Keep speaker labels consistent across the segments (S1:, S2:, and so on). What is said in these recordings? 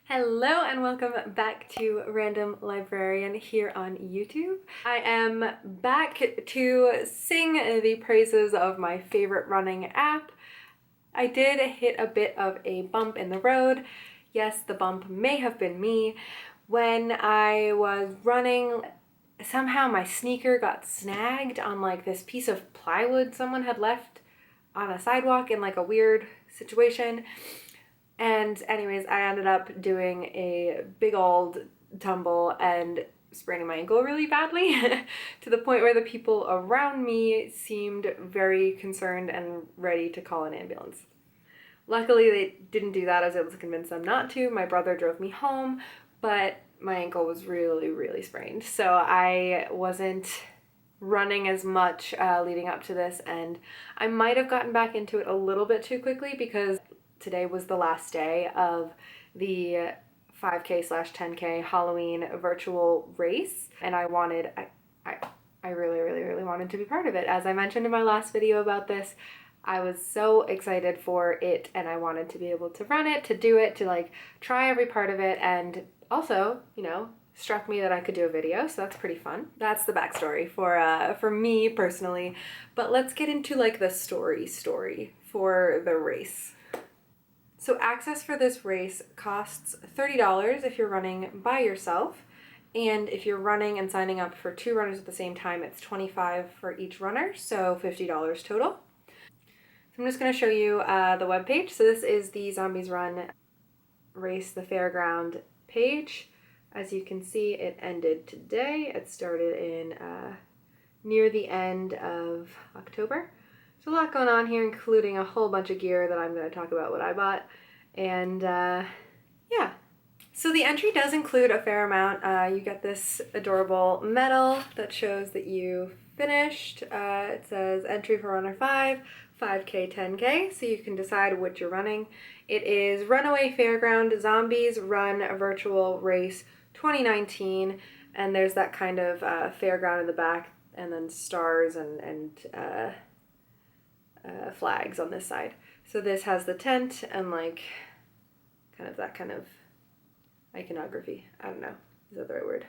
S1: Hello and welcome back to Random Librarian here on YouTube. I am back to sing the praises of my favorite running app. I did hit a bit of a bump in the road. Yes, the bump may have been me. When I was running, somehow my sneaker got snagged on like this piece of plywood someone had left on a sidewalk in like a weird situation. And anyways, I ended up doing a big old tumble and spraining my ankle really badly to the point where the people around me seemed very concerned and ready to call an ambulance. Luckily, they didn't do that. I was able to convince them not to. My brother drove me home, but my ankle was really, really sprained. So I wasn't running as much leading up to this, and I might have gotten back into it a little bit too quickly because today was the last day of the 5K/10K Halloween virtual race, and I really wanted to be part of it. As I mentioned in my last video about this, I was so excited for it, and I wanted to be able to run it, to do it, to like try every part of it, and also, struck me that I could do a video, so that's pretty fun. That's the backstory for me personally. But let's get into like the story for the race. So access for this race costs $30 if you're running by yourself, and if you're running and signing up for two runners at the same time, it's $25 for each runner, so $50 total. So I'm just going to show you the webpage. So this is the Zombies Run Race, the Fairground page. As you can see, it ended today. It started in near the end of October. There's a lot going on here, including a whole bunch of gear that I'm going to talk about what I bought. And yeah. So the entry does include a fair amount. You get this adorable medal that shows that you finished. It says entry for runner 5, 5K, 10K, so you can decide what you're running. It is Runaway Fairground Zombies Run Virtual Race 2019, and there's that kind of fairground in the back, and then stars and flags on this side. So this has the tent and like that kind of iconography. I don't know, is that the right word?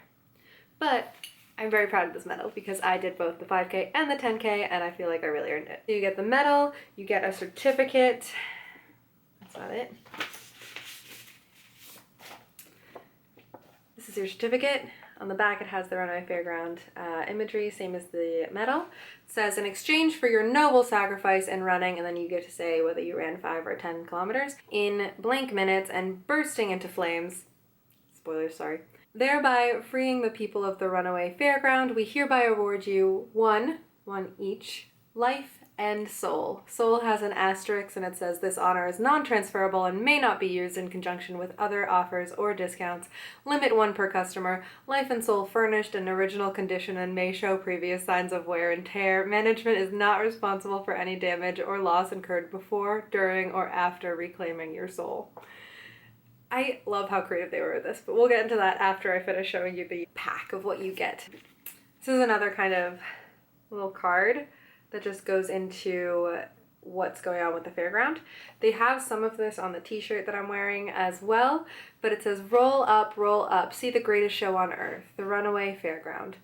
S1: But I'm very proud of this medal because I did both the 5K and the 10K, and I feel like I really earned it. You get the medal, you get a certificate. That's not it. This is your certificate. On the back it has the Runaway Fairground imagery, same as the medal. It says, in exchange for your noble sacrifice in running, and then you get to say whether you ran 5 or 10 kilometers, in blank minutes and bursting into flames, spoilers, sorry, thereby freeing the people of the Runaway Fairground, we hereby award you one each, life and soul. Soul has an asterisk, and it says this honor is non-transferable and may not be used in conjunction with other offers or discounts. Limit 1 per customer. Life and soul furnished in original condition and may show previous signs of wear and tear. Management is not responsible for any damage or loss incurred before, during, or after reclaiming your soul. I love how creative they were with this, but we'll get into that after I finish showing you the pack of what you get. This is another kind of little card that just goes into what's going on with the fairground. They have some of this on the t-shirt that I'm wearing as well, but it says, roll up, see the greatest show on earth, the Runaway Fairground.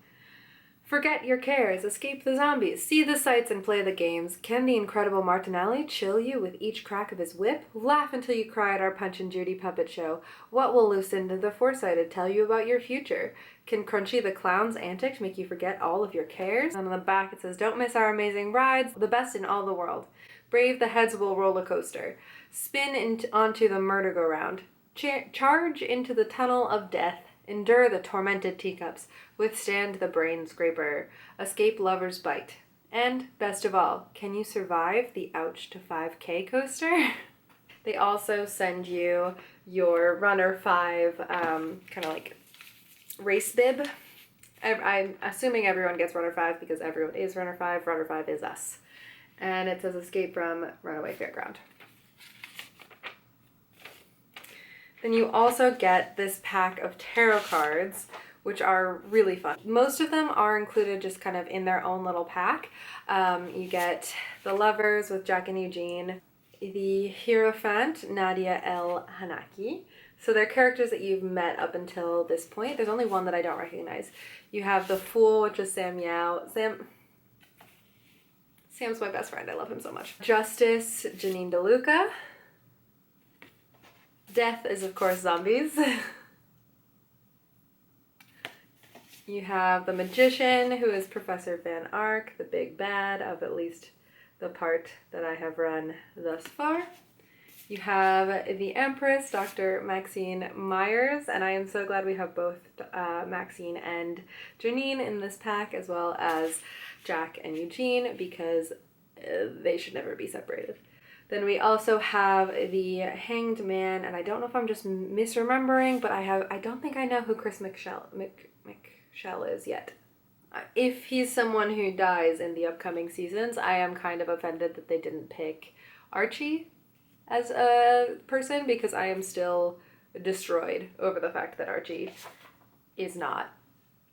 S1: Forget your cares, escape the zombies, see the sights and play the games. Can the incredible Martinelli chill you with each crack of his whip? Laugh until you cry at our Punch and Judy puppet show. What will Lucinda the Foresighted tell you about your future? Can Crunchy the Clown's antics make you forget all of your cares? And on the back it says, don't miss our amazing rides, the best in all the world. Brave the Headsable roller coaster. Spin onto the merry-go-round. Charge into the tunnel of death. Endure the tormented teacups, withstand the brain scraper, escape lover's bite. And, best of all, can you survive the Ouch to 5K coaster? They also send you your Runner 5 kind of like race bib. I'm assuming everyone gets Runner 5 because everyone is Runner 5. Runner 5 is us. And it says escape from Runaway Fairground. Then you also get this pack of tarot cards, which are really fun. Most of them are included just kind of in their own little pack. You get the Lovers with Jack and Eugene, the Hierophant, Nadia El Hanaki, So they're characters that you've met up until this point. There's only one that I don't recognize. You have the Fool, which is Sam Yao. Sam's my best friend. I love him so much. Justice, Janine DeLuca. Death is, of course, zombies. You have the Magician, who is Professor Van Ark, the big bad of at least the part that I have run thus far. You have the Empress, Dr. Maxine Myers, and I am so glad we have both Maxine and Janine in this pack, as well as Jack and Eugene, because they should never be separated. Then we also have the Hanged Man, and I don't know if I'm just misremembering, but I don't think I know who Chris McShell is yet. If he's someone who dies in the upcoming seasons, I am kind of offended that they didn't pick Archie as a person, because I am still destroyed over the fact that Archie is not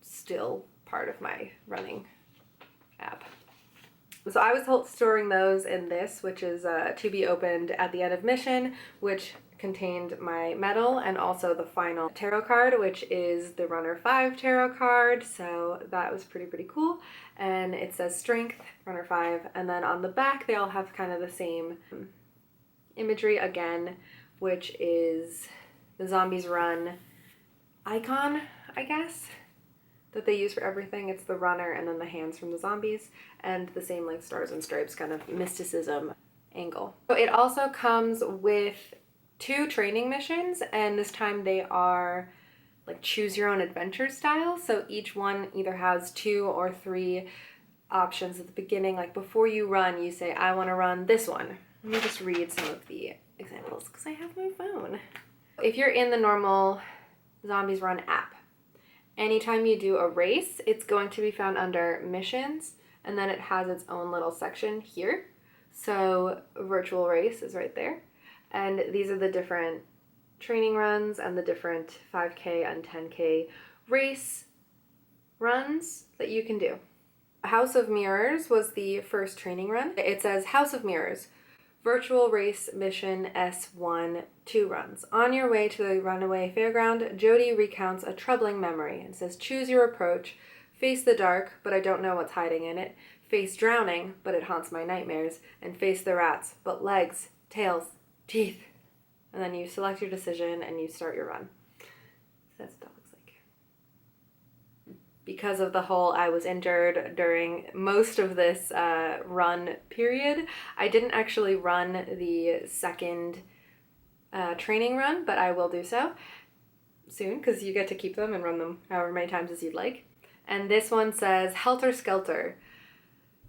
S1: still part of my running app. So I was storing those in this, which is to be opened at the end of mission, which contained my medal and also the final tarot card, which is the Runner 5 tarot card. So that was pretty cool. And it says Strength, Runner 5. And then on the back, they all have kind of the same imagery again, which is the Zombies Run icon, I guess, that they use for everything. It's the runner and then the hands from the zombies, and the same like stars and stripes kind of mysticism angle. So it also comes with 2 training missions, and this time they are like choose your own adventure style. So each one either has 2 or 3 options at the beginning. Like before you run, you say, I want to run this one. Let me just read some of the examples because I have my phone. If you're in the normal Zombies Run app, anytime you do a race, it's going to be found under missions, and then it has its own little section here. So virtual race is right there. And these are the different training runs and the different 5K and 10K race runs that you can do. House of Mirrors was the first training run. It says House of Mirrors, Virtual Race Mission S1, 2 runs. On your way to the Runaway Fairground, Jody recounts a troubling memory and says, choose your approach, face the dark, but I don't know what's hiding in it, face drowning, but it haunts my nightmares, and face the rats, but legs, tails, teeth. And then you select your decision and you start your run. So that's what that looks like. Because of the whole I was injured during most of this run period, I didn't actually run the second training run, but I will do so soon because you get to keep them and run them however many times as you'd like. And this one says, Helter Skelter.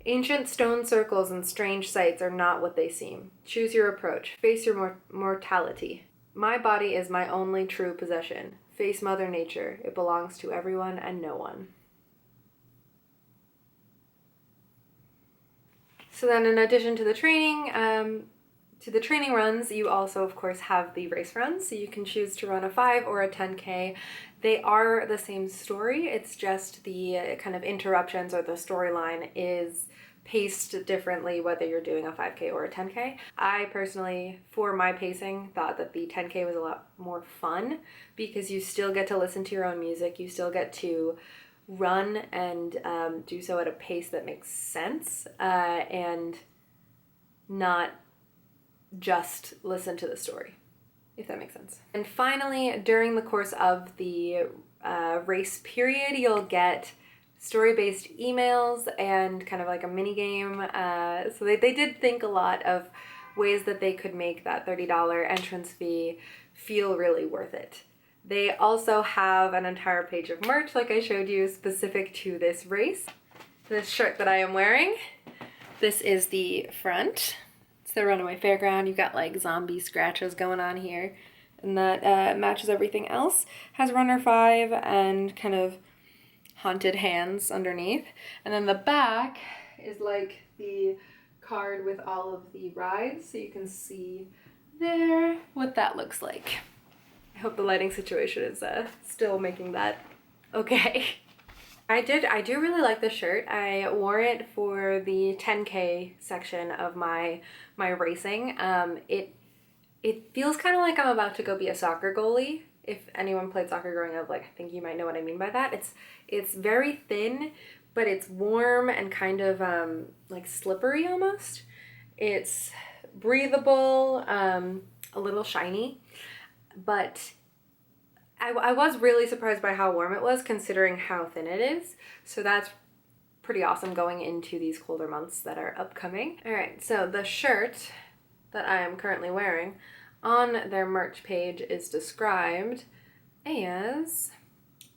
S1: Ancient stone circles and strange sights are not what they seem. Choose your approach. Face your mortality. My body is my only true possession. Face Mother Nature. It belongs to everyone and no one. So then in addition to the training runs, you also, of course, have the race runs. So you can choose to run a 5 or a 10K. They are the same story. It's just the kind of interruptions or the storyline is paced differently whether you're doing a 5K or a 10K. I personally, for my pacing, thought that the 10K was a lot more fun because you still get to listen to your own music. You still get to run and do so at a pace that makes sense and not just listen to the story, if that makes sense. And finally, during the course of the race period, you'll get story-based emails and kind of like a mini game. So they did think a lot of ways that they could make that $30 entrance fee feel really worth it. They also have an entire page of merch, like I showed you, specific to this race. This shirt that I am wearing, this is the front. It's the Runaway Fairground. You've got like zombie scratches going on here, and that matches everything else. Has Runner 5 and kind of haunted hands underneath. And then the back is like the card with all of the rides, so you can see there what that looks like. I hope the lighting situation is still making that okay. I do really like this shirt. I wore it for the 10K section of my racing. It it feels kind of like I'm about to go be a soccer goalie. If anyone played soccer growing up, like, I think you might know what I mean by that. It's very thin, but it's warm and kind of like slippery almost. It's breathable, a little shiny, but I was really surprised by how warm it was considering how thin it is. So that's pretty awesome going into these colder months that are upcoming. All right, so the shirt that I am currently wearing on their merch page is described as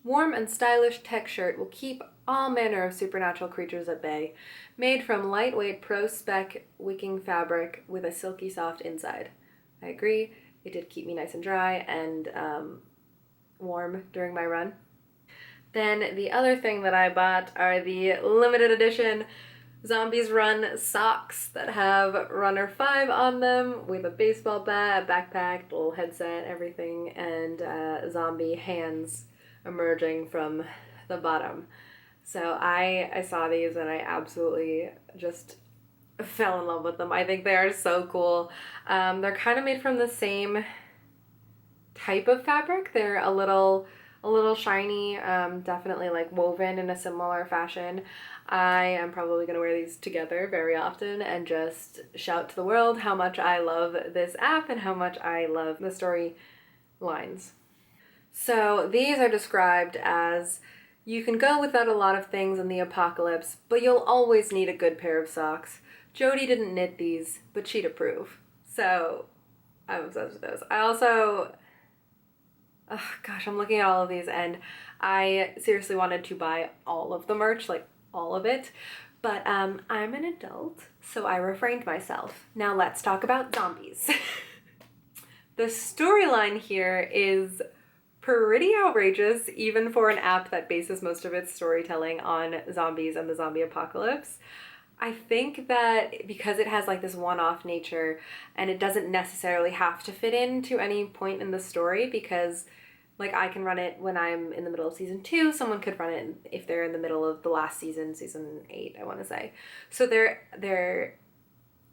S1: warm and stylish tech shirt will keep all manner of supernatural creatures at bay. Made from lightweight pro-spec wicking fabric with a silky soft inside. I agree. It did keep me nice and dry and warm during my run. Then the other thing that I bought are the limited edition Zombies Run socks that have Runner 5 on them with a baseball bat, a backpack, little headset, everything, and zombie hands emerging from the bottom. So I saw these and I absolutely just fell in love with them. I think they are so cool. They're kind of made from the same type of fabric. They're a little shiny, definitely like woven in a similar fashion. I am probably going to wear these together very often and just shout to the world how much I love this app and how much I love the story lines. So these are described as you can go without a lot of things in the apocalypse, but you'll always need a good pair of socks. Jody didn't knit these, but she'd approve. So I'm obsessed with those. I also, oh gosh, I'm looking at all of these and I seriously wanted to buy all of the merch, like all of it, but I'm an adult, so I refrained myself. Now let's talk about zombies. The storyline here is pretty outrageous, even for an app that bases most of its storytelling on zombies and the zombie apocalypse. I think that because it has like this one-off nature and it doesn't necessarily have to fit into any point in the story, because like I can run it when I'm in the middle of season 2, someone could run it if they're in the middle of the last season 8, I want to say. So they're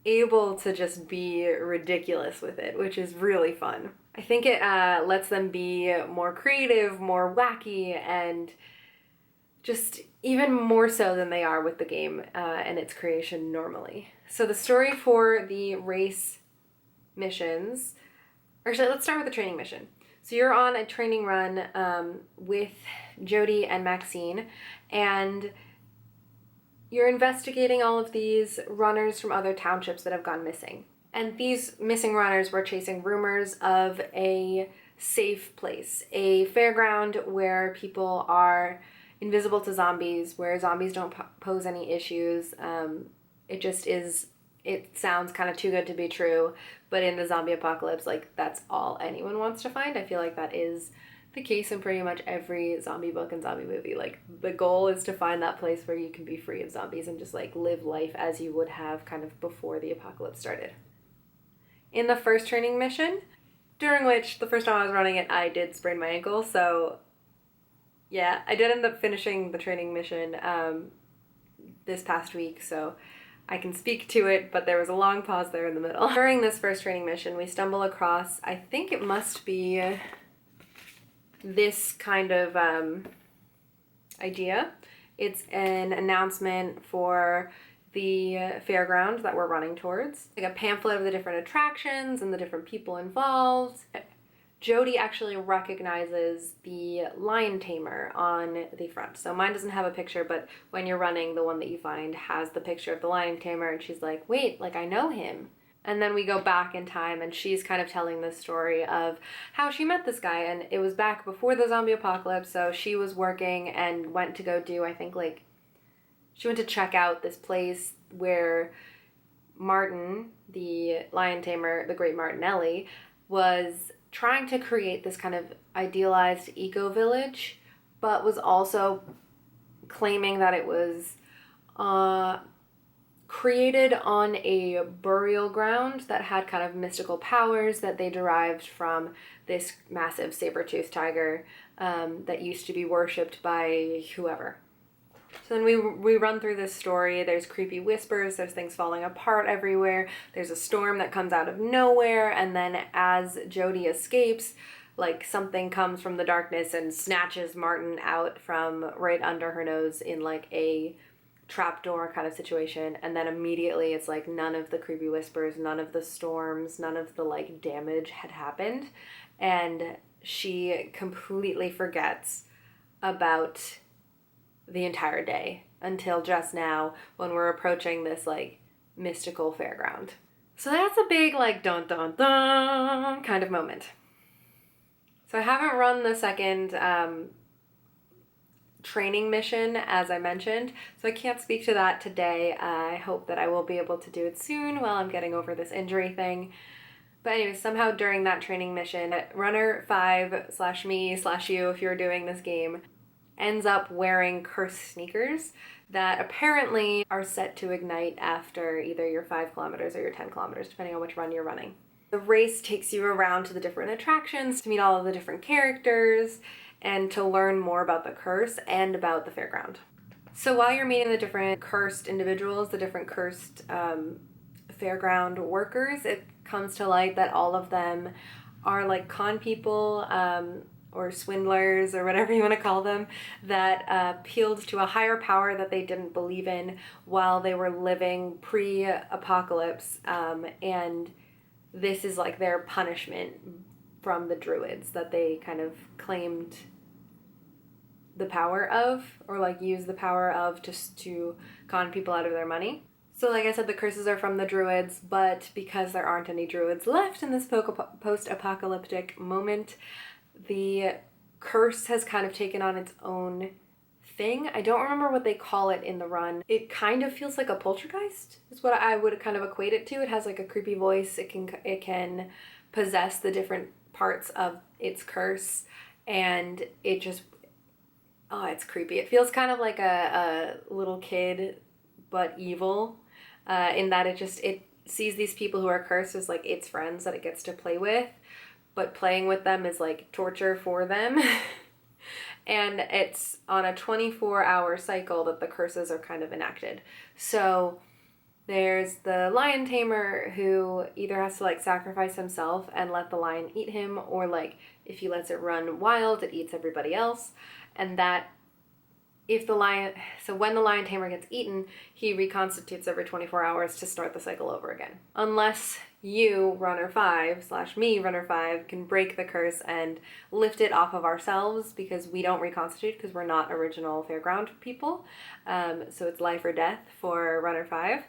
S1: able to just be ridiculous with it, which is really fun. I think it lets them be more creative, more wacky, and just even more so than they are with the game and its creation normally. So the story for the race missions, or actually let's start with the training mission. So you're on a training run with Jody and Maxine, and you're investigating all of these runners from other townships that have gone missing. And these missing runners were chasing rumors of a safe place, a fairground where people are invisible to zombies, where zombies don't pose any issues. It sounds kind of too good to be true, but in the zombie apocalypse, like, that's all anyone wants to find. I feel like that is the case in pretty much every zombie book and zombie movie. Like, the goal is to find that place where you can be free of zombies and just like live life as you would have kind of before the apocalypse started. In the first training mission, during which the first time I was running it, I did sprain my ankle, so yeah, I did end up finishing the training mission this past week, so I can speak to it, but there was a long pause there in the middle. During this first training mission, we stumble across, I think it must be this kind of idea. It's an announcement for the fairground that we're running towards. Like a pamphlet of the different attractions and the different people involved. Jody actually recognizes the lion tamer on the front. So mine doesn't have a picture, but when you're running, the one that you find has the picture of the lion tamer, and she's like, wait, like, I know him. And then we go back in time, and she's kind of telling the story of how she met this guy, and it was back before the zombie apocalypse, so she was working and went to go do, I think, like, she went to check out this place where Martin, the lion tamer, the great Martinelli, was trying to create this kind of idealized eco-village, but was also claiming that it was created on a burial ground that had kind of mystical powers that they derived from this massive saber-toothed tiger that used to be worshipped by whoever. So then we run through this story. There's creepy whispers, there's things falling apart everywhere, there's a storm that comes out of nowhere, and then as Jody escapes, like something comes from the darkness and snatches Martin out from right under her nose in like a trapdoor kind of situation, and then immediately it's like none of the creepy whispers, none of the storms, none of the like damage had happened, and she completely forgets about the entire day until just now when we're approaching this like mystical fairground. So that's a big like dun dun dun kind of moment. So I haven't run the second training mission, as I mentioned, so I can't speak to that today. I hope that I will be able to do it soon while I'm getting over this injury thing. But anyway, somehow during that training mission, runner 5/me/you, if you're doing this game, ends up wearing cursed sneakers that apparently are set to ignite after either your 5 kilometers or your 10 kilometers, depending on which run you're running. The race takes you around to the different attractions to meet all of the different characters and to learn more about the curse and about the fairground. So while you're meeting the different cursed individuals, the different cursed fairground workers, it comes to light that all of them are like con people or swindlers or whatever you want to call them that appealed to a higher power that they didn't believe in while they were living pre-apocalypse, and this is like their punishment from the druids that they kind of claimed the power of, or like use the power of just to con people out of their money. So like I said, the curses are from the druids, but because there aren't any druids left in this post-apocalyptic moment, the curse has kind of taken on its own thing. I don't remember what they call it in the run. It kind of feels like a poltergeist is what I would kind of equate it to. It has like a creepy voice. It can possess the different parts of its curse, and it just, oh, it's creepy. It feels kind of like a little kid, but evil, in that it sees these people who are cursed as like its friends that it gets to play with, but playing with them is like torture for them. And it's on a 24-hour cycle that the curses are kind of enacted. So there's the lion tamer who either has to like sacrifice himself and let the lion eat him, or like if he lets it run wild, it eats everybody else. And that when the lion tamer gets eaten, he reconstitutes every 24 hours to start the cycle over again. Unless you, runner 5/me, runner 5, can break the curse and lift it off of ourselves, because we don't reconstitute because we're not original fairground people. So it's life or death for runner 5.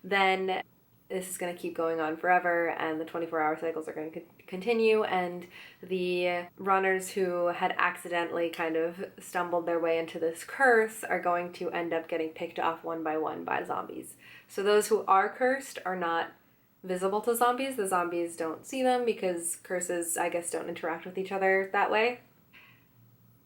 S1: Then this is going to keep going on forever, and the 24-hour cycles are going to continue, and the runners who had accidentally kind of stumbled their way into this curse are going to end up getting picked off one by one by zombies. So those who are cursed are not visible to zombies. The zombies don't see them because curses, I guess, don't interact with each other that way.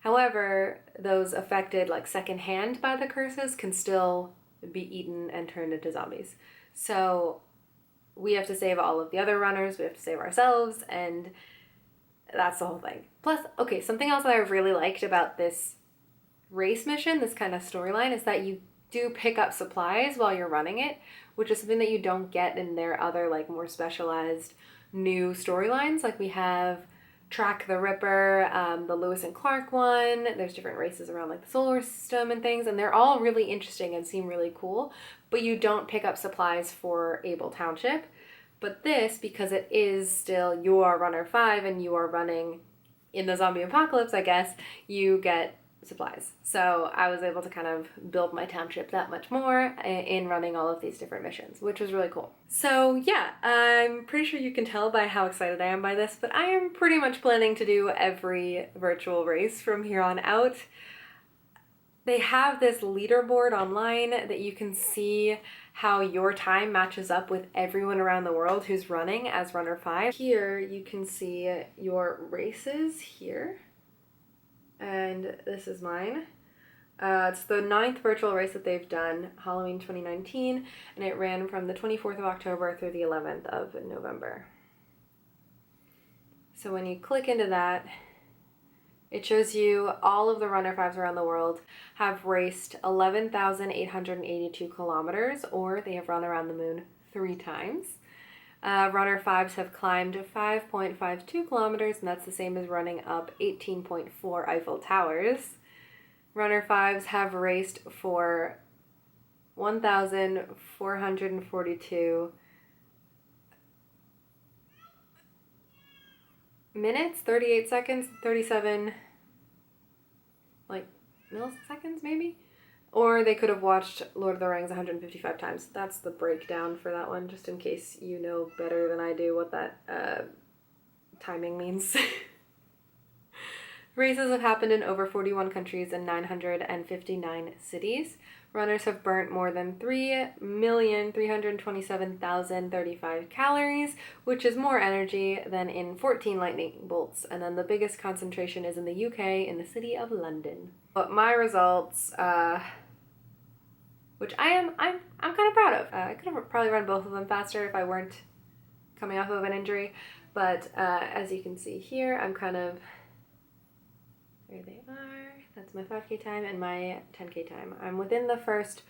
S1: However, those affected like secondhand by the curses can still be eaten and turned into zombies. So we have to save all of the other runners, we have to save ourselves, and that's the whole thing. Plus, okay, something else that I really liked about this race mission, this kind of storyline, is that you do pick up supplies while you're running it, which is something that you don't get in their other like more specialized new storylines. Like we have Track the Ripper, the Lewis and Clark one. There's different races around like the solar system and things, and they're all really interesting and seem really cool, but you don't pick up supplies for Able Township. But this, because it is still you are runner 5 and you are running in the zombie apocalypse, I guess, you get supplies. So I was able to kind of build my township that much more in running all of these different missions, which was really cool. So yeah, I'm pretty sure you can tell by how excited I am by this, but I am pretty much planning to do every virtual race from here on out. They have this leaderboard online that you can see how your time matches up with everyone around the world who's running as runner 5. Here you can see your races here. And this is mine. It's the 9th virtual race that they've done, Halloween 2019, and it ran from the 24th of October through the 11th of November. So when you click into that, It shows you all of the Runner 5s around the world have raced 11,882 kilometers, or they have run around the moon 3 times. Runner 5s have climbed 5.52 kilometers, and that's the same as running up 18.4 Eiffel Towers. Runner 5s have raced for 1,442 minutes, 38 seconds, 37 like milliseconds maybe? Or they could have watched Lord of the Rings 155 times. That's the breakdown for that one, just in case you know better than I do what that timing means. Races have happened in over 41 countries and 959 cities. Runners have burnt more than 3,327,035 calories, which is more energy than in 14 lightning bolts. And then the biggest concentration is in the UK, in the city of London. But my results, which I'm kind of proud of. I could have probably run both of them faster if I weren't coming off of an injury. But as you can see here, I'm kind of, there they are. That's my 5K time and my 10K time. I'm within the first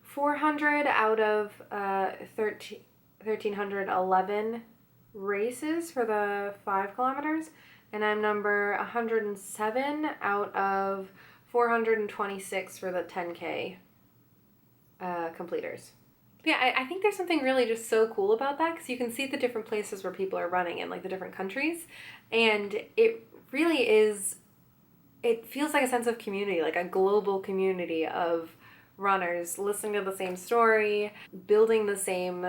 S1: 400 out of 1,311 races for the 5 kilometers. And I'm number 107 out of 426 for the 10K completers. Yeah, I think there's something really just so cool about that, because you can see the different places where people are running in, like the different countries. And it really is, it feels like a sense of community, like a global community of runners listening to the same story, building the same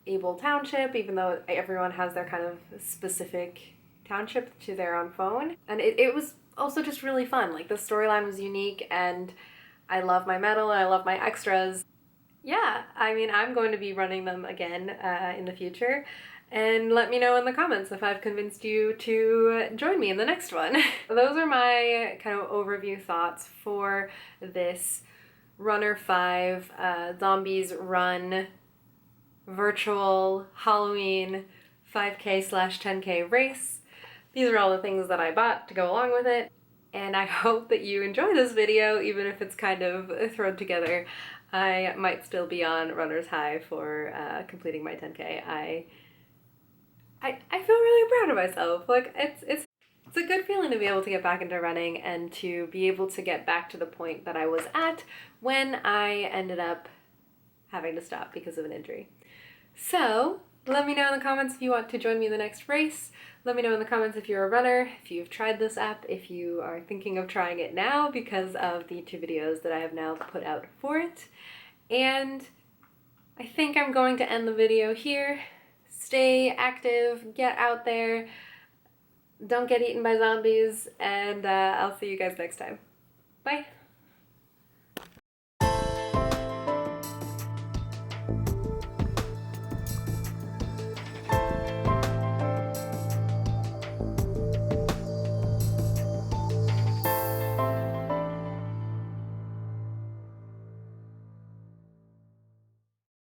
S1: able township, even though everyone has their kind of specific township to their own phone. And it was also just really fun. Like, the storyline was unique, and I love my medal and I love my extras. Yeah, I mean, I'm going to be running them again in the future. And let me know in the comments if I've convinced you to join me in the next one. Those are my kind of overview thoughts for this Runner 5 Zombies Run virtual Halloween 5K/10K race. These are all the things that I bought to go along with it. And I hope that you enjoy this video, even if it's kind of thrown together. I might still be on runner's high for completing my 10K. I feel really proud of myself. Like, it's a good feeling to be able to get back into running and to be able to get back to the point that I was at when I ended up having to stop because of an injury. So let me know in the comments if you want to join me in the next race. Let me know in the comments if you're a runner, if you've tried this app, if you are thinking of trying it now because of the 2 videos that I have now put out for it. And I think I'm going to end the video here. Stay active, get out there, don't get eaten by zombies, and I'll see you guys next time. Bye!